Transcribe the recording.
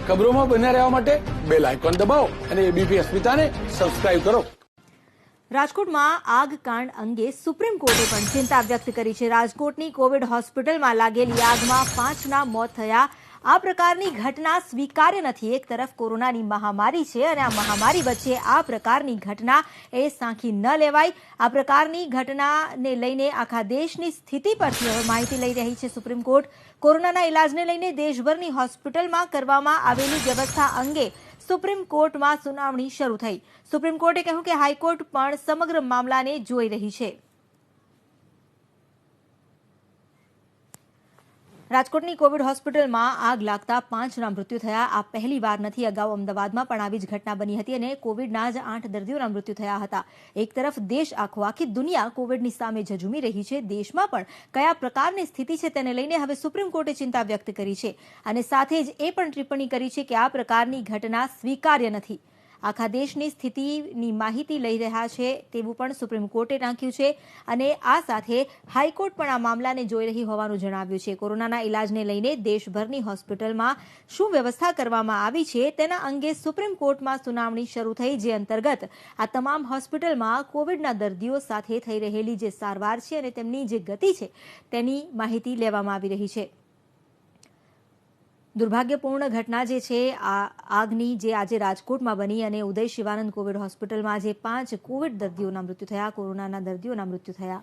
ખબરોમાં બન્યા રહેવા માટે બેલ આઇકોન દબાવો અને એબીપી અસ્મિતાને સબસ્ક્રાઇબ કરો. રાજકોટમાં આગકાંડ અંગે સુપ્રીમ કોર્ટે પણ ચિંતા વ્યક્ત કરી છે. રાજકોટની કોવિડ હોસ્પિટલમાં લાગેલી આગમાં 5ના મોત થયા. આ પ્રકારની ઘટના સ્વીકાર્ય નથી. એક તરફ કોરોનાની મહામારી છે અને આ મહામારી વચ્ચે આ પ્રકારની ઘટના એ સાંખી ન લેવાય. આ પ્રકારની ઘટનાને લઈને આખા દેશની સ્થિતિ પરથી હવે માહિતી લઈ રહી છે સુપ્રીમ કોર્ટ. કોરોનાના ઇલાજને લઈને દેશભરની હોસ્પિટલમાં કરવામાં આવેલી વ્યવસ્થા અંગે સુપ્રીમ કોર્ટમાં સુનાવણી શરૂ થઈ. સુપ્રીમ કોર્ટે કહ્યું કે હાઈકોર્ટ પણ સમગ્ર મામલાને જોઈ રહી છે. રાજકોટની કોવિડ હોસ્પિટલમાં આગ લાગતા 5ના મૃત્યુ થયા. આ પહેલી વાર નથી. અગાઉ અમદાવાદમાં પણ આવી જ ઘટના બની હતી અને કોવિડના જ 8 દર્દીઓના મૃત્યુ થયા હતા. એક તરફ દેશ આખી દુનિયા કોવિડની સામે ઝઝૂમી રહી છે. દેશમાં પણ કયા પ્રકારની સ્થિતિ છે તેને લઈને હવે સુપ્રીમ કોર્ટે ચિંતા વ્યક્ત કરી છે અને સાથે જ એ પણ ટિપ્પણી કરી છે કે આ પ્રકારની ઘટના સ્વીકાર્ય નથી. આખા દેશની સ્થિતિની માહિતી લઈ રહ્યા છે તેવું પણ સુપ્રીમ કોર્ટે નાખ્યું છે અને આ સાથે હાઈકોર્ટ પણ આ મામલાને જોઈ રહી હોવાનું જણાવ્યું છે. કોરોનાના ઇલાજને લઈને દેશભરની હોસ્પિટલમાં શું વ્યવસ્થા કરવામાં આવી છે તેના અંગે સુપ્રીમ કોર્ટમાં સુનાવણી શરૂ થઈ, જે અંતર્ગત આ તમામ હોસ્પિટલમાં કોવિડના દર્દીઓ સાથે થઈ રહેલી જે સારવાર છે અને તેમની જે ગતિ છે તેની માહિતી લેવામાં આવી રહી છે. દુર્ભાગ્યપૂર્ણ ઘટના જે છે આ આગની જે આજે રાજકોટમાં બની અને ઉદય શિવાનંદ કોવિડ હોસ્પિટલમાં જે 5 કોવિડ દર્દીઓના મૃત્યુ થયા, કોરોનાના દર્દીઓના મૃત્યુ થયા.